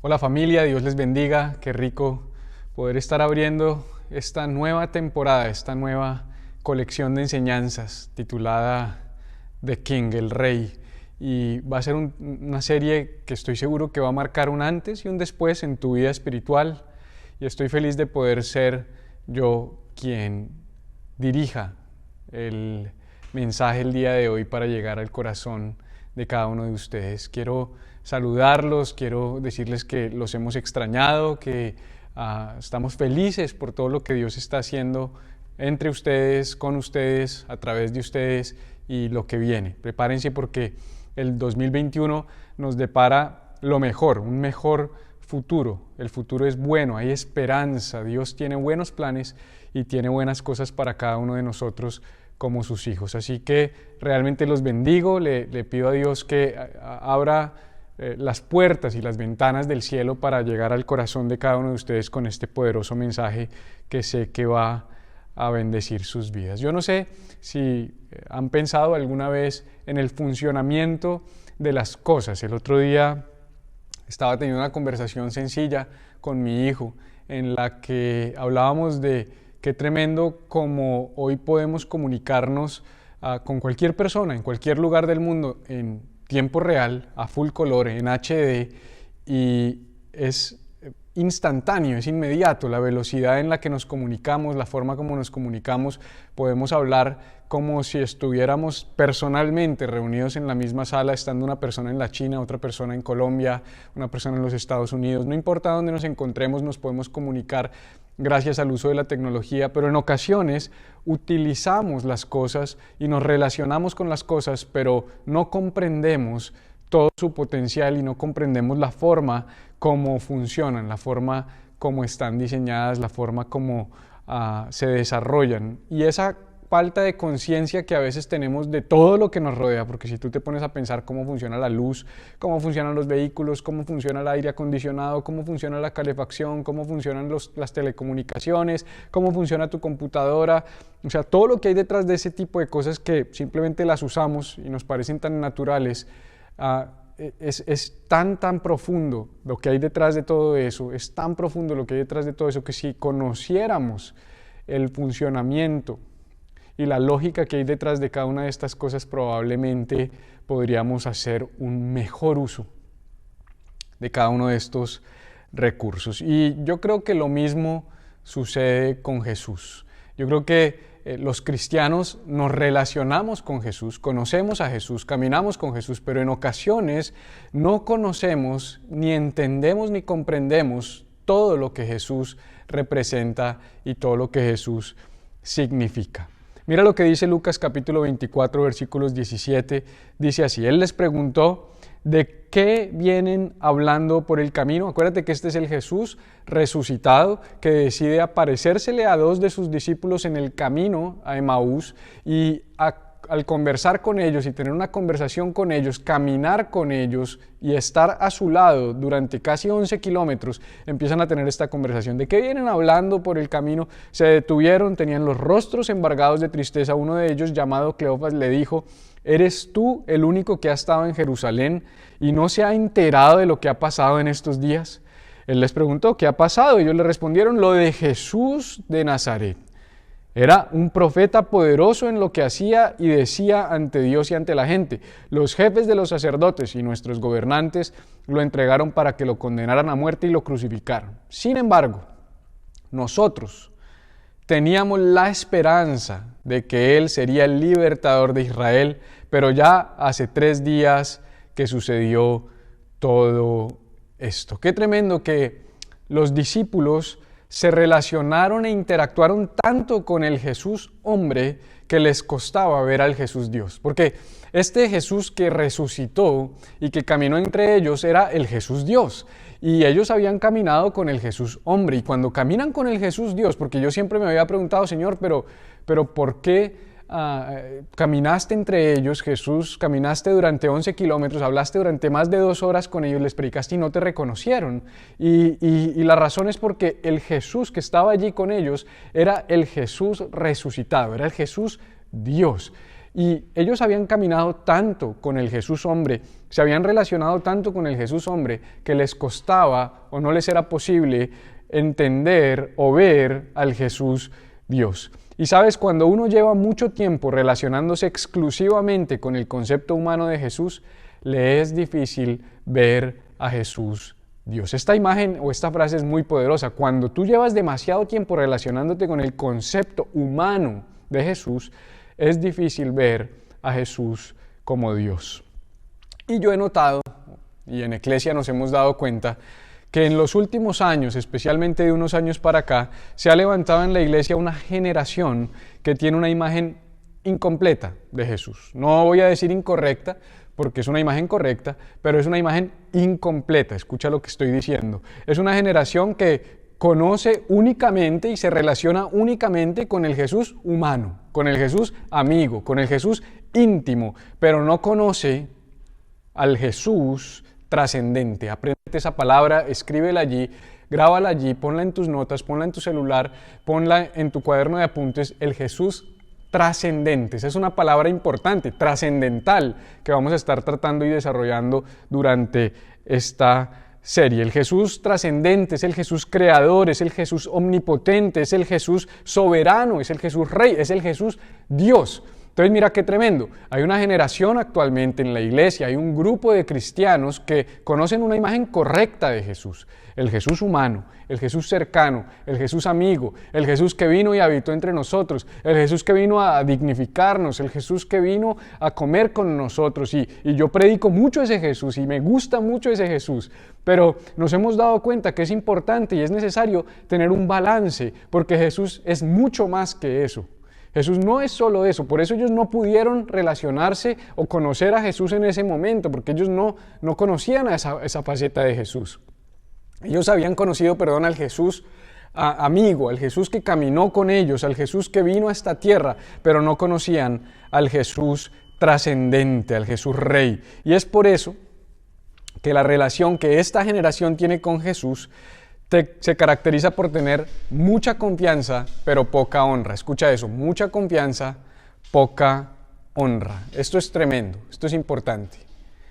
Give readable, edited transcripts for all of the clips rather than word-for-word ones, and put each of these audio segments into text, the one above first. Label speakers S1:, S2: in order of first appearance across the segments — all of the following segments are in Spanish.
S1: Hola familia, Dios les bendiga, qué rico poder estar abriendo esta nueva temporada, esta nueva colección de enseñanzas titulada The King, el Rey. Y va a ser una serie que estoy seguro que va a marcar un antes y un después en tu vida espiritual. Y estoy feliz de poder ser yo quien dirija el mensaje el día de hoy para llegar al corazón de cada uno de ustedes. Quiero saludarlos, quiero decirles que los hemos extrañado, que estamos felices por todo lo que Dios está haciendo entre ustedes, con ustedes, a través de ustedes y lo que viene. Prepárense porque el 2021 nos depara lo mejor, un mejor futuro. El futuro es bueno, hay esperanza, Dios tiene buenos planes y tiene buenas cosas para cada uno de nosotros como sus hijos. Así que realmente los bendigo, le pido a Dios que abra las puertas y las ventanas del cielo para llegar al corazón de cada uno de ustedes con este poderoso mensaje que sé que va a bendecir sus vidas. Yo no sé si han pensado alguna vez en el funcionamiento de las cosas. El otro día estaba teniendo una conversación sencilla con mi hijo en la que hablábamos de qué tremendo como hoy podemos comunicarnos con cualquier persona en cualquier lugar del mundo en tiempo real, a full color, en HD, y es instantáneo, es inmediato la velocidad en la que nos comunicamos, la forma como nos comunicamos. Podemos hablar como si estuviéramos personalmente reunidos en la misma sala, estando una persona en la China, otra persona en Colombia, una persona en los Estados Unidos. No importa dónde nos encontremos, nos podemos comunicar gracias al uso de la tecnología, pero en ocasiones utilizamos las cosas y nos relacionamos con las cosas, pero no comprendemos todo su potencial y no comprendemos la forma como funcionan, la forma como están diseñadas, la forma como se desarrollan. Y esa falta de conciencia que a veces tenemos de todo lo que nos rodea, porque si tú te pones a pensar cómo funciona la luz, cómo funcionan los vehículos, cómo funciona el aire acondicionado, cómo funciona la calefacción, cómo funcionan las telecomunicaciones, cómo funciona tu computadora, o sea, todo lo que hay detrás de ese tipo de cosas que simplemente las usamos y nos parecen tan naturales, es tan profundo lo que hay detrás de todo eso, es tan profundo lo que hay detrás de todo eso que si conociéramos el funcionamiento y la lógica que hay detrás de cada una de estas cosas, probablemente podríamos hacer un mejor uso de cada uno de estos recursos. Y yo creo que lo mismo sucede con Jesús. Yo creo que los cristianos nos relacionamos con Jesús, conocemos a Jesús, caminamos con Jesús, pero en ocasiones no conocemos, ni entendemos, ni comprendemos todo lo que Jesús representa y todo lo que Jesús significa. Mira lo que dice Lucas capítulo 24, versículos 17, dice así: Él les preguntó, ¿de qué vienen hablando por el camino? Acuérdate que este es el Jesús resucitado que decide aparecérsele a dos de sus discípulos en el camino a Emaús y al conversar con ellos y tener una conversación con ellos, caminar con ellos y estar a su lado durante casi 11 kilómetros, empiezan a tener esta conversación. ¿De qué vienen hablando por el camino? Se detuvieron, tenían los rostros embargados de tristeza. Uno de ellos, llamado Cleofas, le dijo: ¿Eres tú el único que ha estado en Jerusalén y no se ha enterado de lo que ha pasado en estos días? Él les preguntó: ¿qué ha pasado? Ellos le respondieron: lo de Jesús de Nazaret. Era un profeta poderoso en lo que hacía y decía ante Dios y ante la gente. Los jefes de los sacerdotes y nuestros gobernantes lo entregaron para que lo condenaran a muerte y lo crucificaron. Sin embargo, nosotros teníamos la esperanza de que Él sería el libertador de Israel, pero ya hace 3 días que sucedió todo esto. Qué tremendo que los discípulos se relacionaron e interactuaron tanto con el Jesús hombre que les costaba ver al Jesús Dios. Porque este Jesús que resucitó y que caminó entre ellos era el Jesús Dios. Y ellos habían caminado con el Jesús hombre. Y cuando caminan con el Jesús Dios, porque yo siempre me había preguntado: Señor, pero ¿por qué caminaste entre ellos, Jesús? Caminaste durante 11 kilómetros, hablaste durante más de 2 horas con ellos, les predicaste y no te reconocieron. Y la razón es porque el Jesús que estaba allí con ellos era el Jesús resucitado, era el Jesús Dios. Y ellos habían caminado tanto con el Jesús hombre, se habían relacionado tanto con el Jesús hombre, que les costaba o no les era posible entender o ver al Jesús Dios. Y sabes, cuando uno lleva mucho tiempo relacionándose exclusivamente con el concepto humano de Jesús, le es difícil ver a Jesús Dios. Esta imagen o esta frase es muy poderosa. Cuando tú llevas demasiado tiempo relacionándote con el concepto humano de Jesús, es difícil ver a Jesús como Dios. Y yo he notado, y en Eclesia nos hemos dado cuenta, que en los últimos años, especialmente de unos años para acá, se ha levantado en la iglesia una generación que tiene una imagen incompleta de Jesús. No voy a decir incorrecta, porque es una imagen correcta, pero es una imagen incompleta. Escucha lo que estoy diciendo. Es una generación que conoce únicamente y se relaciona únicamente con el Jesús humano, con el Jesús amigo, con el Jesús íntimo, pero no conoce al Jesús trascendente. Aprende esa palabra, escríbela allí, grábala allí, ponla en tus notas, ponla en tu celular, ponla en tu cuaderno de apuntes, el Jesús trascendente. Esa es una palabra importante, trascendental, que vamos a estar tratando y desarrollando durante esta serie. El Jesús trascendente es el Jesús creador, es el Jesús omnipotente, es el Jesús soberano, es el Jesús rey, es el Jesús Dios. Entonces mira qué tremendo, hay una generación actualmente en la iglesia, hay un grupo de cristianos que conocen una imagen correcta de Jesús, el Jesús humano, el Jesús cercano, el Jesús amigo, el Jesús que vino y habitó entre nosotros, el Jesús que vino a dignificarnos, el Jesús que vino a comer con nosotros y yo predico mucho ese Jesús y me gusta mucho ese Jesús, pero nos hemos dado cuenta que es importante y es necesario tener un balance porque Jesús es mucho más que eso. Jesús no es solo eso, por eso ellos no pudieron relacionarse o conocer a Jesús en ese momento, porque ellos no conocían a esa faceta de Jesús. Ellos habían conocido, al Jesús amigo, al Jesús que caminó con ellos, al Jesús que vino a esta tierra, pero no conocían al Jesús trascendente, al Jesús rey. Y es por eso que la relación que esta generación tiene con Jesús se caracteriza por tener mucha confianza, pero poca honra. Escucha eso, mucha confianza, poca honra. Esto es tremendo, esto es importante.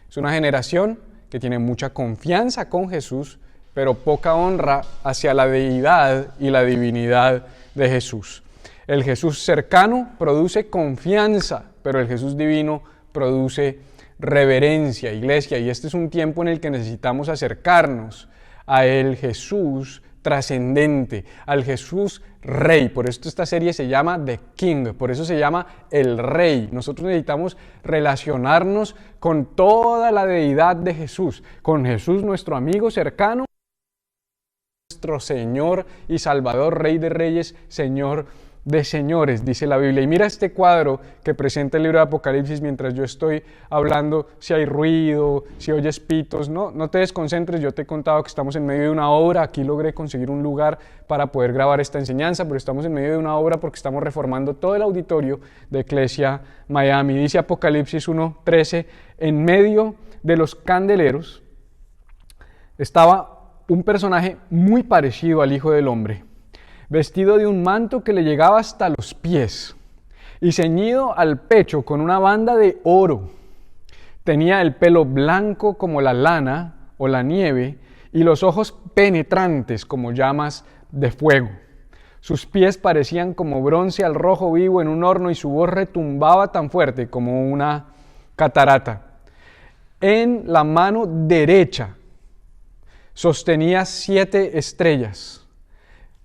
S1: Es una generación que tiene mucha confianza con Jesús, pero poca honra hacia la deidad y la divinidad de Jesús. El Jesús cercano produce confianza, pero el Jesús divino produce reverencia, iglesia, y este es un tiempo en el que necesitamos acercarnos a el Jesús trascendente, al Jesús Rey. Por esto esta serie se llama The King, por eso se llama el Rey. Nosotros necesitamos relacionarnos con toda la deidad de Jesús, con Jesús nuestro amigo cercano, nuestro Señor y Salvador, Rey de Reyes, Señor de señores, dice la Biblia. Y mira este cuadro que presenta el libro de Apocalipsis mientras yo estoy hablando, si hay ruido, si oyes pitos, no te desconcentres, yo te he contado que estamos en medio de una obra, aquí logré conseguir un lugar para poder grabar esta enseñanza, pero estamos en medio de una obra porque estamos reformando todo el auditorio de Eclesia Miami. Dice Apocalipsis 1:13, en medio de los candeleros estaba un personaje muy parecido al Hijo del Hombre, vestido de un manto que le llegaba hasta los pies y ceñido al pecho con una banda de oro. Tenía el pelo blanco como la lana o la nieve y los ojos penetrantes como llamas de fuego. Sus pies parecían como bronce al rojo vivo en un horno y su voz retumbaba tan fuerte como una catarata. En la mano derecha sostenía 7 estrellas.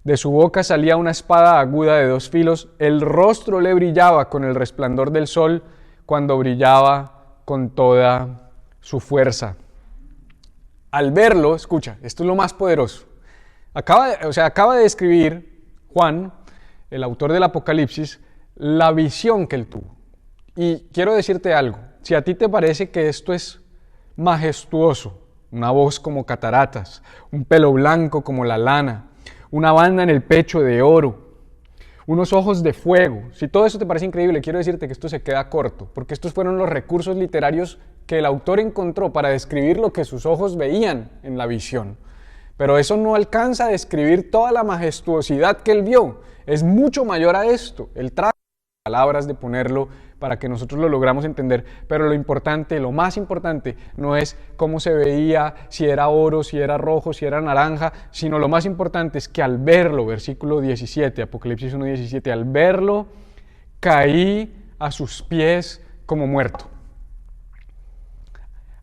S1: De su boca salía una espada aguda de 2 filos, el rostro le brillaba con el resplandor del sol cuando brillaba con toda su fuerza. Al verlo, escucha, esto es lo más poderoso. Acaba de describir Juan, el autor del Apocalipsis, la visión que él tuvo. Y quiero decirte algo, si a ti te parece que esto es majestuoso, una voz como cataratas, un pelo blanco como la lana, una banda en el pecho de oro, unos ojos de fuego. Si todo eso te parece increíble, quiero decirte que esto se queda corto, porque estos fueron los recursos literarios que el autor encontró para describir lo que sus ojos veían en la visión. Pero eso no alcanza a describir toda la majestuosidad que él vio. Es mucho mayor a esto. Él trata palabras de ponerlo para que nosotros lo logramos entender, pero lo importante, lo más importante, no es cómo se veía, si era oro, si era rojo, si era naranja, sino lo más importante es que al verlo, versículo 17, Apocalipsis 1:17, al verlo, caí a sus pies como muerto.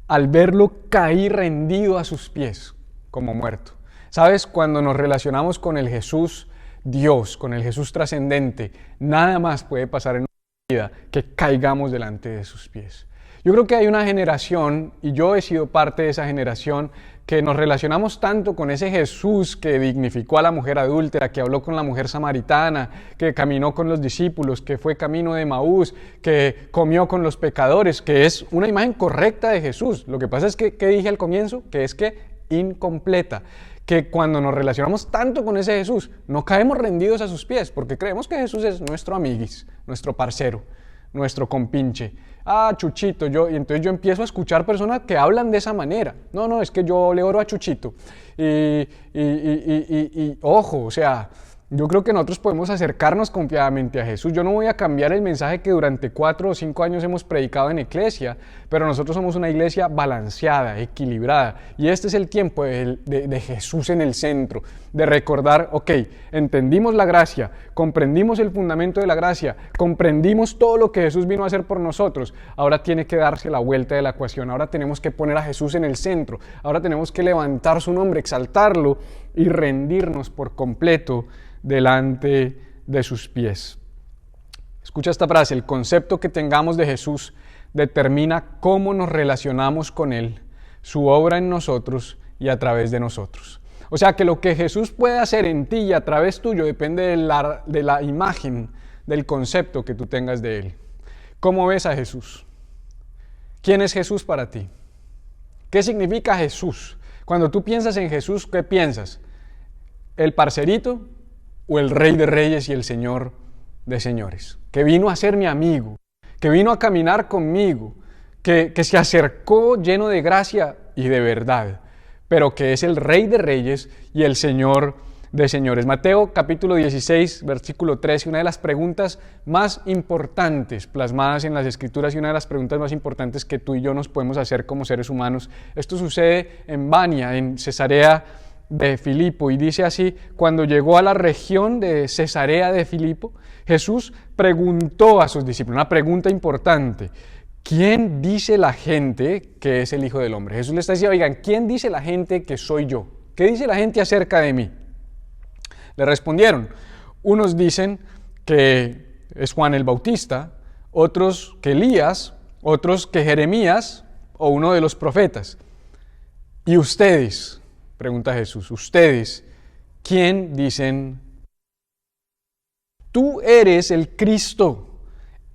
S1: Al verlo, caí rendido a sus pies como muerto. ¿Sabes? Cuando nos relacionamos con el Jesús Dios, con el Jesús trascendente, nada más puede pasar en nuestra vida que caigamos delante de sus pies. Yo creo que hay una generación, y yo he sido parte de esa generación, que nos relacionamos tanto con ese Jesús que dignificó a la mujer adúltera, que habló con la mujer samaritana, que caminó con los discípulos, que fue camino de Emaús, que comió con los pecadores, que es una imagen correcta de Jesús. Lo que pasa es que, ¿qué dije al comienzo? Que es que incompleta. Que cuando nos relacionamos tanto con ese Jesús, no caemos rendidos a sus pies, porque creemos que Jesús es nuestro amiguis, nuestro parcero, nuestro compinche. Ah, Chuchito, y entonces yo empiezo a escuchar personas que hablan de esa manera. No, es que yo le oro a Chuchito. Ojo, o sea, yo creo que nosotros podemos acercarnos confiadamente a Jesús. Yo no voy a cambiar el mensaje que durante 4 o 5 años hemos predicado en Iglesia, pero nosotros somos una iglesia balanceada, equilibrada. Y este es el tiempo de Jesús en el centro, de recordar, ok, entendimos la gracia, comprendimos el fundamento de la gracia, comprendimos todo lo que Jesús vino a hacer por nosotros. Ahora tiene que darse la vuelta de la ecuación, ahora tenemos que poner a Jesús en el centro, ahora tenemos que levantar su nombre, exaltarlo y rendirnos por completo delante de sus pies. Escucha esta frase: el concepto que tengamos de Jesús determina cómo nos relacionamos con Él, su obra en nosotros y a través de nosotros. O sea que lo que Jesús puede hacer en ti y a través tuyo depende de la imagen, del concepto que tú tengas de Él. ¿Cómo ves a Jesús? ¿Quién es Jesús para ti? ¿Qué significa Jesús? Cuando tú piensas en Jesús, ¿qué piensas? ¿El parcerito o el Rey de Reyes y el Señor de Señores? Que vino a ser mi amigo, que vino a caminar conmigo, que se acercó lleno de gracia y de verdad, pero que es el Rey de Reyes y el Señor de Señores. Mateo capítulo 16, versículo 13, una de las preguntas más importantes plasmadas en las Escrituras y una de las preguntas más importantes que tú y yo nos podemos hacer como seres humanos. Esto sucede en Bania, en Cesarea de Filipo, y dice así: cuando llegó a la región de Cesarea de Filipo, Jesús preguntó a sus discípulos, una pregunta importante: ¿quién dice la gente que es el Hijo del Hombre? Jesús les está diciendo: oigan, ¿quién dice la gente que soy yo? ¿Qué dice la gente acerca de mí? Le respondieron: unos dicen que es Juan el Bautista, otros que Elías, otros que Jeremías o uno de los profetas. ¿Y ustedes? Pregunta Jesús, ¿ustedes quién dicen? Tú eres el Cristo,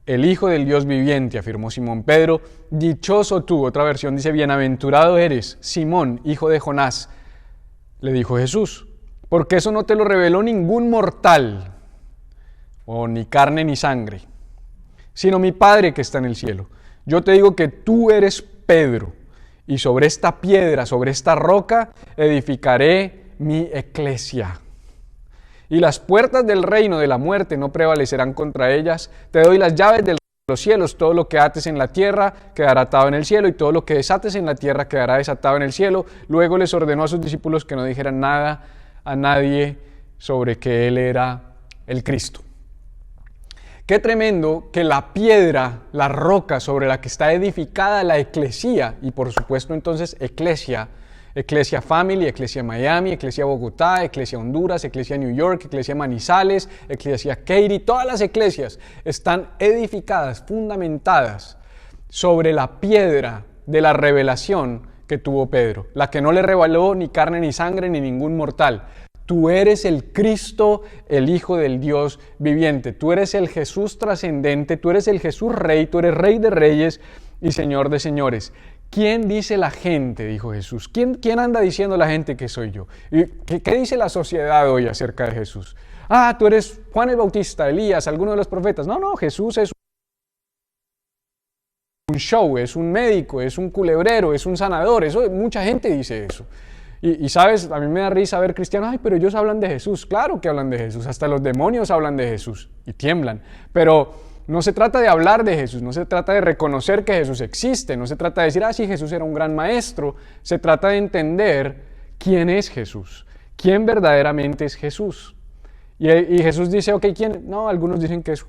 S1: el Hijo del Dios viviente, afirmó Simón Pedro. Dichoso tú, otra versión dice, bienaventurado eres, Simón, hijo de Jonás, le dijo Jesús, porque eso no te lo reveló ningún mortal, o ni carne ni sangre, sino mi Padre que está en el cielo. Yo te digo que tú eres Pedro, y sobre esta piedra, sobre esta roca, edificaré mi eclesia. Y las puertas del reino de la muerte no prevalecerán contra ellas. Te doy las llaves del reino de los cielos. Todo lo que ates en la tierra quedará atado en el cielo, y todo lo que desates en la tierra quedará desatado en el cielo. Luego les ordenó a sus discípulos que no dijeran nada a nadie sobre que Él era el Cristo. Qué tremendo que la piedra, la roca sobre la que está edificada la eclesía, y por supuesto entonces Eclesia, Eclesia Family, Eclesia Miami, Eclesia Bogotá, Eclesia Honduras, Eclesia New York, Eclesia Manizales, Eclesia Katy, todas las eclesias están edificadas, fundamentadas sobre la piedra de la revelación que tuvo Pedro, la que no le reveló ni carne ni sangre ni ningún mortal. Tú eres el Cristo, el Hijo del Dios viviente. Tú eres el Jesús trascendente, tú eres el Jesús Rey, tú eres Rey de Reyes y Señor de Señores. ¿Quién dice la gente? Dijo Jesús. ¿Quién anda diciendo la gente que soy yo? ¿Qué dice la sociedad hoy acerca de Jesús? Ah, tú eres Juan el Bautista, Elías, alguno de los profetas. No, Jesús es un show, es un médico, es un culebrero, es un sanador. Mucha gente dice eso. Y sabes, a mí me da risa ver cristianos, ay, pero ellos hablan de Jesús. Claro que hablan de Jesús, hasta los demonios hablan de Jesús y tiemblan. Pero no se trata de hablar de Jesús, no se trata de reconocer que Jesús existe, no se trata de decir, sí, Jesús era un gran maestro, se trata de entender quién es Jesús, quién verdaderamente es Jesús. Y Jesús dice, ok, ¿quién? No, algunos dicen que es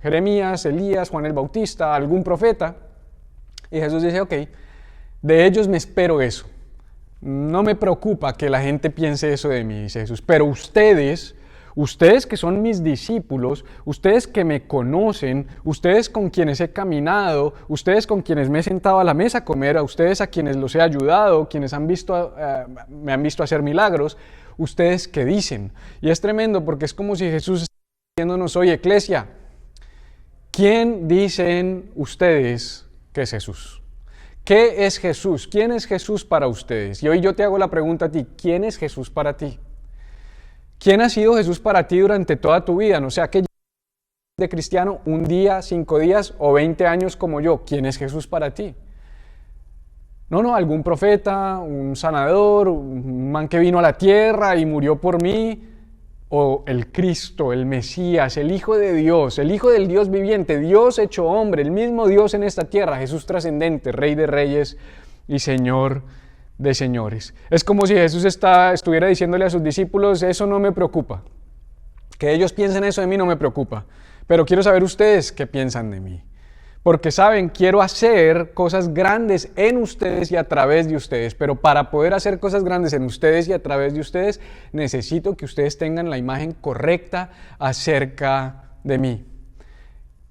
S1: Jeremías, Elías, Juan el Bautista, algún profeta. Y Jesús dice, ok, de ellos me espero eso. No me preocupa que la gente piense eso de mí, dice Jesús, pero ustedes que son mis discípulos, ustedes que me conocen, ustedes con quienes he caminado, ustedes con quienes me he sentado a la mesa a comer, a ustedes a quienes los he ayudado, quienes me han visto hacer milagros, ustedes que dicen. Y es tremendo porque es como si Jesús está diciéndonos, oye, iglesia, ¿quién dicen ustedes que es Jesús? ¿Qué es Jesús? ¿Quién es Jesús para ustedes? Y hoy yo te hago la pregunta a ti, ¿quién es Jesús para ti? ¿Quién ha sido Jesús para ti durante toda tu vida? No sea que de cristiano un día, 5 días o 20 años como yo. ¿Quién es Jesús para ti? No, algún profeta, un sanador, un man que vino a la tierra y murió por mí, o el Cristo, el Mesías, el Hijo de Dios, el Hijo del Dios viviente, Dios hecho hombre, el mismo Dios en esta tierra, Jesús trascendente, Rey de reyes y Señor de señores. Es como si Jesús estuviera diciéndole a sus discípulos, eso no me preocupa. Que ellos piensen eso de mí no me preocupa, pero quiero saber ustedes qué piensan de mí. Porque saben, quiero hacer cosas grandes en ustedes y a través de ustedes, pero para poder hacer cosas grandes en ustedes y a través de ustedes, necesito que ustedes tengan la imagen correcta acerca de mí.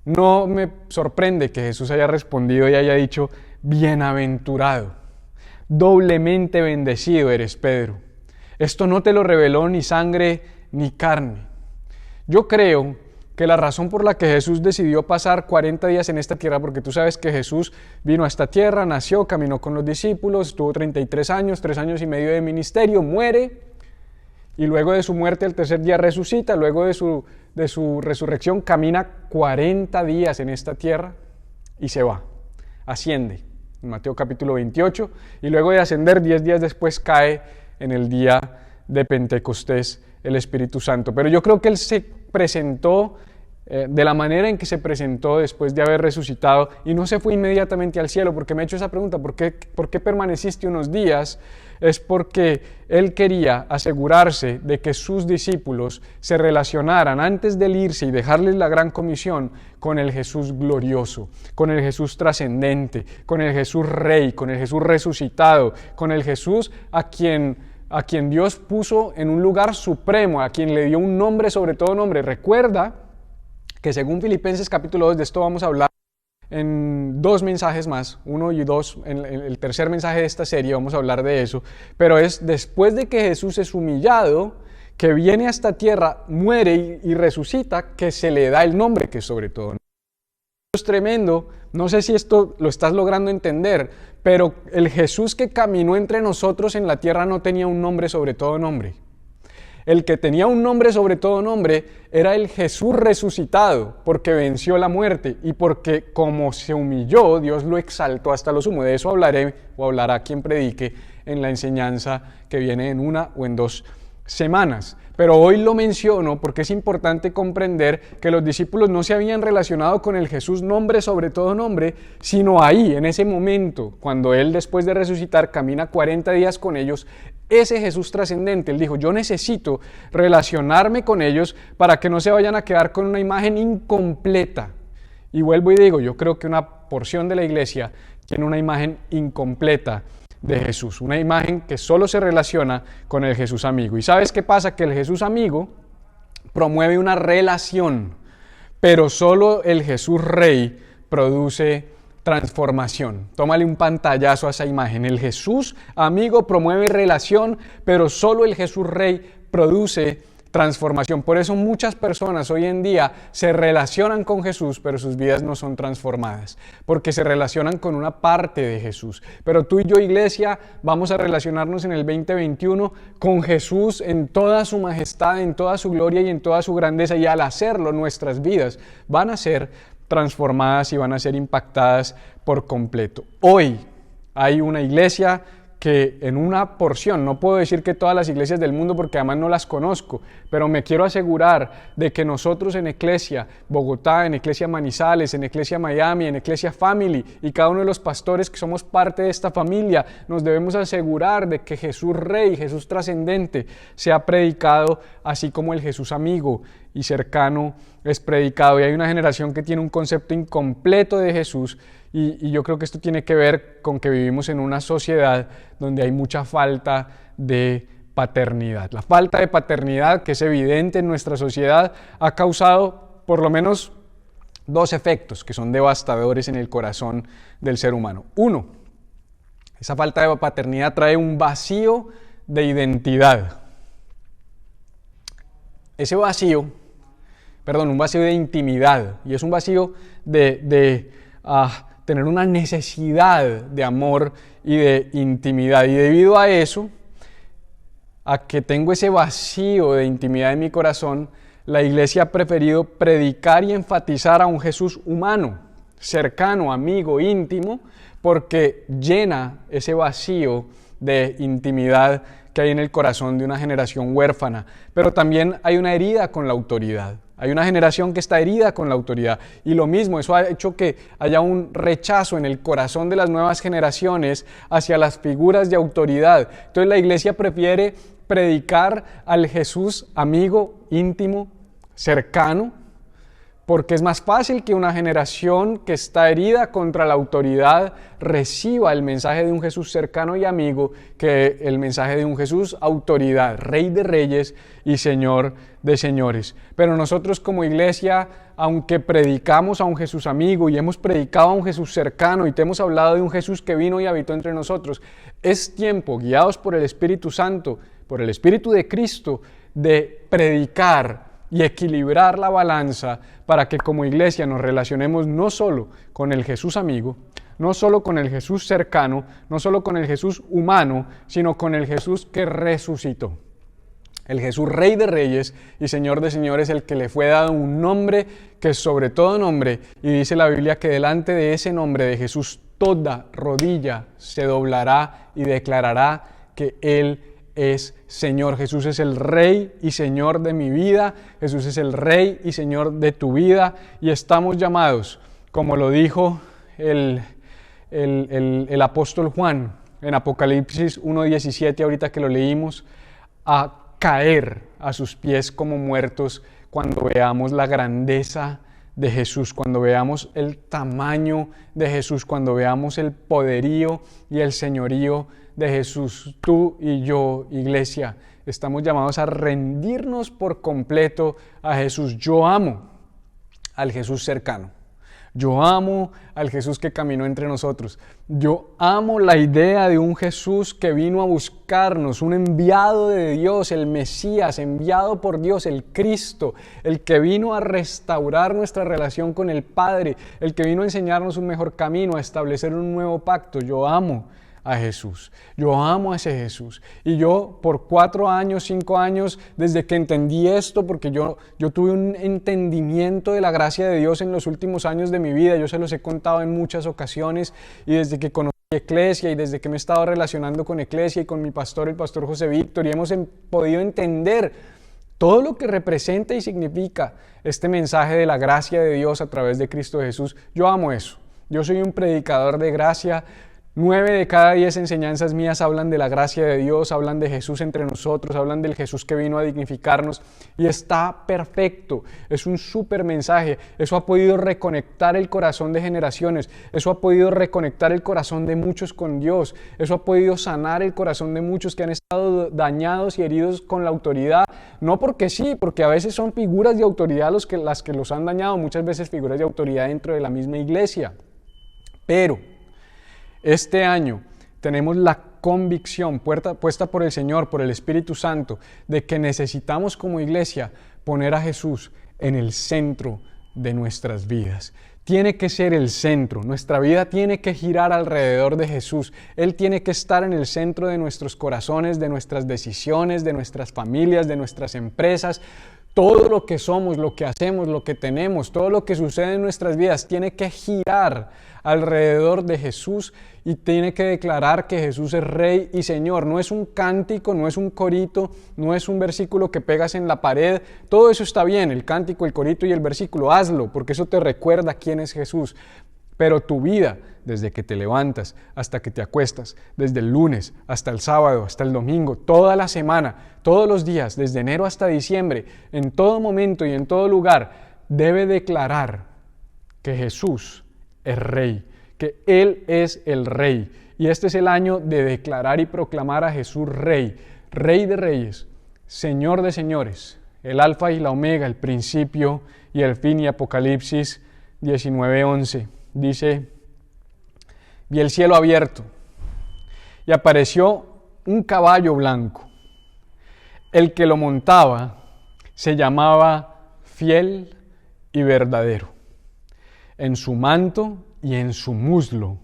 S1: No me sorprende que Jesús haya respondido y haya dicho, bienaventurado. Doblemente bendecido eres, Pedro. Esto no te lo reveló ni sangre ni carne. Yo creo que la razón por la que Jesús decidió pasar 40 días en esta tierra, porque tú sabes que Jesús vino a esta tierra, nació, caminó con los discípulos, estuvo 33 años, 3 años y medio de ministerio, muere, y luego de su muerte al tercer día resucita, luego de su resurrección camina 40 días en esta tierra y se va, asciende. En Mateo capítulo 28, y luego de ascender 10 días después cae en el día de Pentecostés el Espíritu Santo. Pero yo creo que Él se presentó de la manera en que se presentó después de haber resucitado y no se fue inmediatamente al cielo, porque me he hecho esa pregunta, ¿por qué permaneciste unos días? Es porque Él quería asegurarse de que sus discípulos se relacionaran antes de irse y dejarles la gran comisión con el Jesús glorioso, con el Jesús trascendente, con el Jesús Rey, con el Jesús resucitado, con el Jesús a quien Dios puso en un lugar supremo, a quien le dio un nombre sobre todo nombre. Recuerda que según Filipenses capítulo 2, de esto vamos a hablar en 2 mensajes más, 1 y 2, en el tercer mensaje de esta serie vamos a hablar de eso, pero es después de que Jesús es humillado, que viene a esta tierra, muere y resucita, que se le da el nombre que es sobre todo. Esto es tremendo, no sé si esto lo estás logrando entender, pero el Jesús que caminó entre nosotros en la tierra no tenía un nombre sobre todo nombre. El que tenía un nombre sobre todo nombre era el Jesús resucitado, porque venció la muerte y porque como se humilló, Dios lo exaltó hasta lo sumo. De eso hablaré o hablará quien predique en la enseñanza que viene en 1 o en 2 semanas. Pero hoy lo menciono porque es importante comprender que los discípulos no se habían relacionado con el Jesús nombre sobre todo nombre, sino ahí, en ese momento, cuando Él después de resucitar camina 40 días con ellos, ese Jesús trascendente, Él dijo, yo necesito relacionarme con ellos para que no se vayan a quedar con una imagen incompleta. Y vuelvo y digo, yo creo que una porción de la iglesia tiene una imagen incompleta de Jesús, una imagen que solo se relaciona con el Jesús amigo. ¿Y sabes qué pasa? Que el Jesús amigo promueve una relación, pero solo el Jesús Rey produce transformación. Tómale un pantallazo a esa imagen. El Jesús amigo promueve relación, pero solo el Jesús Rey produce transformación. Por eso muchas personas hoy en día se relacionan con Jesús, pero sus vidas no son transformadas, porque se relacionan con una parte de Jesús. Pero tú y yo, iglesia, vamos a relacionarnos en el 2021 con Jesús en toda su majestad, en toda su gloria y en toda su grandeza, y al hacerlo nuestras vidas van a ser transformadas y van a ser impactadas por completo. Hoy hay una iglesia que en una porción, no puedo decir que todas las iglesias del mundo porque además no las conozco, pero me quiero asegurar de que nosotros en Eclesia Bogotá, en Eclesia Manizales, en Eclesia Miami, en Eclesia Family y cada uno de los pastores que somos parte de esta familia, nos debemos asegurar de que Jesús Rey, Jesús trascendente, sea predicado así como el Jesús amigo y cercano es predicado. Y hay una generación que tiene un concepto incompleto de Jesús y yo creo que esto tiene que ver con que vivimos en una sociedad donde hay mucha falta de paternidad. La falta de paternidad, que es evidente en nuestra sociedad, ha causado por lo menos dos efectos que son devastadores en el corazón del ser humano. Uno, esa falta de paternidad trae un vacío de identidad. Ese vacío, un vacío de intimidad, y es un vacío de tener una necesidad de amor y de intimidad. Y debido a eso, a que tengo ese vacío de intimidad en mi corazón, la iglesia ha preferido predicar y enfatizar a un Jesús humano, cercano, amigo, íntimo, porque llena ese vacío de intimidad que hay en el corazón de una generación huérfana. Pero también hay una herida con la autoridad. Hay una generación que está herida con la autoridad. Y lo mismo, eso ha hecho que haya un rechazo en el corazón de las nuevas generaciones hacia las figuras de autoridad. Entonces la iglesia prefiere predicar al Jesús amigo, íntimo, cercano, porque es más fácil que una generación que está herida contra la autoridad reciba el mensaje de un Jesús cercano y amigo que el mensaje de un Jesús autoridad, Rey de reyes y Señor de señores. Pero nosotros como iglesia, aunque predicamos a un Jesús amigo y hemos predicado a un Jesús cercano y te hemos hablado de un Jesús que vino y habitó entre nosotros, es tiempo, guiados por el Espíritu Santo, por el Espíritu de Cristo, de predicar y equilibrar la balanza para que como iglesia nos relacionemos no solo con el Jesús amigo, no solo con el Jesús cercano, no solo con el Jesús humano, sino con el Jesús que resucitó. El Jesús Rey de reyes y Señor de señores, el que le fue dado un nombre que es sobre todo nombre, y dice la Biblia que delante de ese nombre de Jesús toda rodilla se doblará y declarará que Él es Señor. Jesús es el Rey y Señor de mi vida, Jesús es el Rey y Señor de tu vida, y estamos llamados, como lo dijo el apóstol Juan en Apocalipsis 1:17, ahorita que lo leímos, a caer a sus pies como muertos cuando veamos la grandeza de Jesús, cuando veamos el tamaño de Jesús, cuando veamos el poderío y el señorío de Jesús. Tú y yo, iglesia, estamos llamados a rendirnos por completo a Jesús. Yo amo al Jesús cercano. Yo amo al Jesús que caminó entre nosotros. Yo amo la idea de un Jesús que vino a buscarnos, un enviado de Dios, el Mesías, enviado por Dios, el Cristo, el que vino a restaurar nuestra relación con el Padre, el que vino a enseñarnos un mejor camino, a establecer un nuevo pacto. Yo amo a Jesús. Yo amo a ese Jesús. Y yo por 4 años, 5 años, desde que entendí esto, porque yo tuve un entendimiento de la gracia de Dios en los últimos años de mi vida, yo se los he contado en muchas ocasiones, y desde que conocí Eclesia y desde que me he estado relacionando con Eclesia y con mi pastor, el pastor José Víctor, y hemos podido entender todo lo que representa y significa este mensaje de la gracia de Dios a través de Cristo Jesús. Yo amo eso. Yo soy un predicador de gracia. 9 de cada 10 enseñanzas mías hablan de la gracia de Dios, hablan de Jesús entre nosotros, hablan del Jesús que vino a dignificarnos, y está perfecto. Es un súper mensaje. Eso ha podido reconectar el corazón de generaciones, eso ha podido reconectar el corazón de muchos con Dios, eso ha podido sanar el corazón de muchos que han estado dañados y heridos con la autoridad, no porque sí, porque a veces son figuras de autoridad las que los han dañado, muchas veces figuras de autoridad dentro de la misma iglesia. Pero este año tenemos la convicción puesta por el Señor, por el Espíritu Santo, de que necesitamos como iglesia poner a Jesús en el centro de nuestras vidas. Tiene que ser el centro, nuestra vida tiene que girar alrededor de Jesús. Él tiene que estar en el centro de nuestros corazones, de nuestras decisiones, de nuestras familias, de nuestras empresas. Todo lo que somos, lo que hacemos, lo que tenemos, todo lo que sucede en nuestras vidas tiene que girar alrededor de Jesús y tiene que declarar que Jesús es Rey y Señor. No es un cántico, no es un corito, no es un versículo que pegas en la pared. Todo eso está bien, el cántico, el corito y el versículo, hazlo, porque eso te recuerda quién es Jesús. Pero tu vida, desde que te levantas hasta que te acuestas, desde el lunes hasta el sábado, hasta el domingo, toda la semana, todos los días, desde enero hasta diciembre, en todo momento y en todo lugar, debe declarar que Jesús es Rey, que Él es el Rey. Y este es el año de declarar y proclamar a Jesús Rey, Rey de Reyes, Señor de Señores, el Alfa y la Omega, el principio y el fin. Y Apocalipsis 19:11 dice: vi el cielo abierto y apareció un caballo blanco. El que lo montaba se llamaba Fiel y Verdadero. En su manto y en su muslo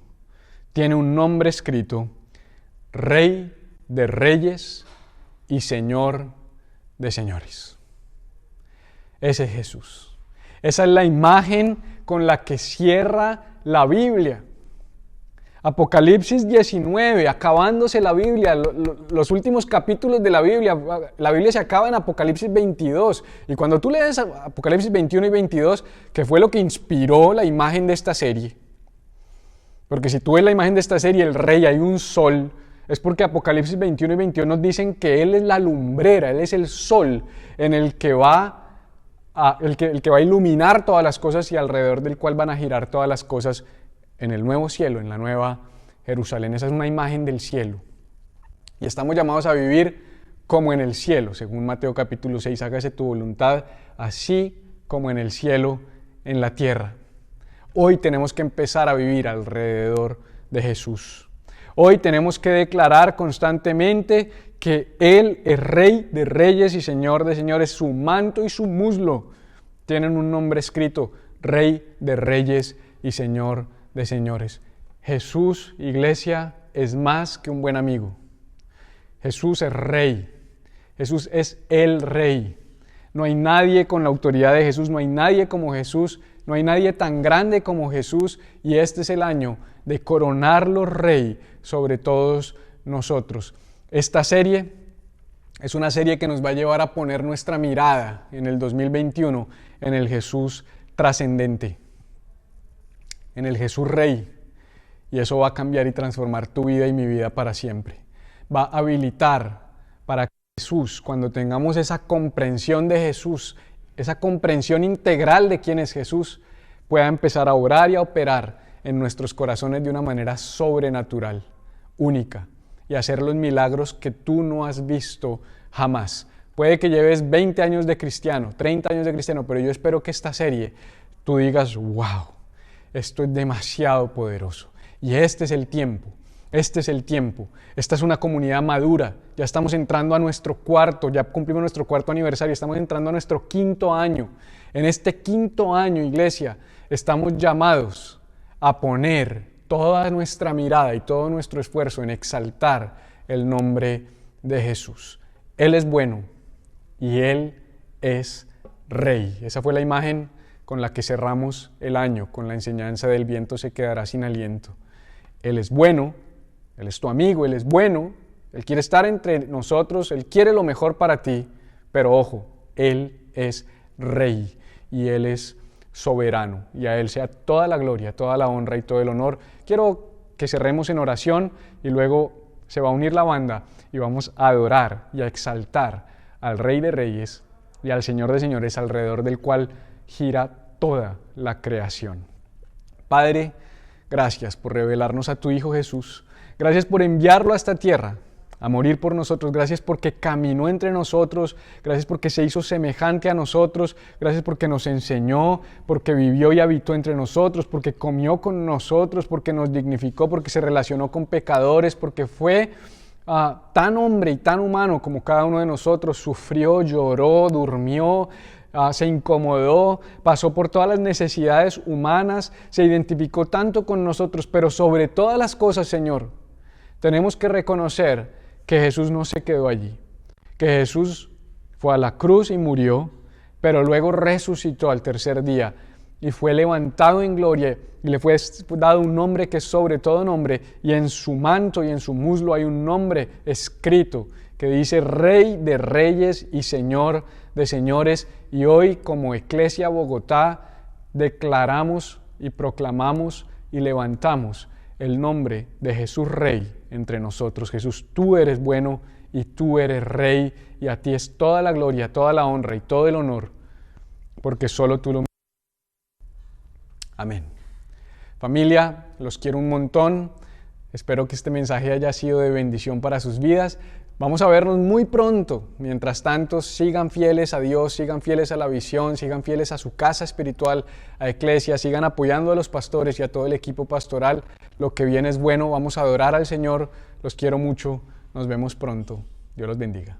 S1: tiene un nombre escrito: Rey de Reyes y Señor de Señores. Ese es Jesús. Esa es la imagen con la que cierra la Biblia. Apocalipsis 19, acabándose la Biblia, los últimos capítulos de la Biblia se acaba en Apocalipsis 22. Y cuando tú lees Apocalipsis 21 y 22, que fue lo que inspiró la imagen de esta serie, porque si tú ves la imagen de esta serie, el rey, hay un sol, es porque Apocalipsis 21 y 22 nos dicen que Él es la lumbrera, Él es el sol en el que el que va a iluminar todas las cosas y alrededor del cual van a girar todas las cosas en el nuevo cielo, en la nueva Jerusalén. Esa es una imagen del cielo. Y estamos llamados a vivir como en el cielo, según Mateo capítulo 6, hágase tu voluntad, así como en el cielo, en la tierra. Hoy tenemos que empezar a vivir alrededor de Jesús. Hoy tenemos que declarar constantemente que Él es Rey de Reyes y Señor de Señores. Su manto y su muslo tienen un nombre escrito: Rey de Reyes y Señor de Señores. Jesús, iglesia, es más que un buen amigo. Jesús es Rey. Jesús es el Rey. No hay nadie con la autoridad de Jesús, no hay nadie como Jesús, no hay nadie tan grande como Jesús, y este es el año de coronarlo Rey sobre todos nosotros. Esta serie es una serie que nos va a llevar a poner nuestra mirada en el 2021 en el Jesús trascendente, en el Jesús Rey, y eso va a cambiar y transformar tu vida y mi vida para siempre. Va a habilitar para que Jesús, cuando tengamos esa comprensión de Jesús, esa comprensión integral de quién es Jesús, pueda empezar a obrar y a operar en nuestros corazones de una manera sobrenatural, única, y hacer los milagros que tú no has visto jamás. Puede que lleves 20 años de cristiano, 30 años de cristiano, pero yo espero que esta serie tú digas: wow, esto es demasiado poderoso. Y este es el tiempo. Este es el tiempo. Esta es una comunidad madura. Ya estamos entrando a nuestro ya cumplimos nuestro cuarto aniversario, estamos entrando a nuestro quinto año. En este quinto año, iglesia, estamos llamados a poner toda nuestra mirada y todo nuestro esfuerzo en exaltar el nombre de Jesús. Él es bueno y Él es Rey. Esa fue la imagen con la que cerramos el año, con la enseñanza del viento se quedará sin aliento. Él es bueno. Él es tu amigo, Él es bueno, Él quiere estar entre nosotros, Él quiere lo mejor para ti, pero ojo, Él es Rey y Él es soberano, y a Él sea toda la gloria, toda la honra y todo el honor. Quiero que cerremos en oración y luego se va a unir la banda y vamos a adorar y a exaltar al Rey de Reyes y al Señor de Señores, alrededor del cual gira toda la creación. Padre, gracias por revelarnos a tu Hijo Jesús. Gracias por enviarlo a esta tierra a morir por nosotros. Gracias porque caminó entre nosotros. Gracias porque se hizo semejante a nosotros. Gracias porque nos enseñó, porque vivió y habitó entre nosotros, porque comió con nosotros, porque nos dignificó, porque se relacionó con pecadores, porque fue tan hombre y tan humano como cada uno de nosotros. Sufrió, lloró, durmió, se incomodó, pasó por todas las necesidades humanas, se identificó tanto con nosotros, pero sobre todas las cosas, Señor, tenemos que reconocer que Jesús no se quedó allí, que Jesús fue a la cruz y murió, pero luego resucitó al tercer día y fue levantado en gloria y le fue dado un nombre que es sobre todo nombre, y en su manto y en su muslo hay un nombre escrito que dice Rey de Reyes y Señor de Señores. Y hoy, como Iglesia Bogotá, declaramos y proclamamos y levantamos el nombre de Jesús Rey entre nosotros. Jesús, tú eres bueno y tú eres Rey, y a ti es toda la gloria, toda la honra y todo el honor, porque solo tú lo mereces. Amén. Familia, los quiero un montón. Espero que este mensaje haya sido de bendición para sus vidas. Vamos a vernos muy pronto. Mientras tanto, sigan fieles a Dios, sigan fieles a la visión, sigan fieles a su casa espiritual, a Iglesia, sigan apoyando a los pastores y a todo el equipo pastoral. Lo que viene es bueno. Vamos a adorar al Señor. Los quiero mucho. Nos vemos pronto. Dios los bendiga.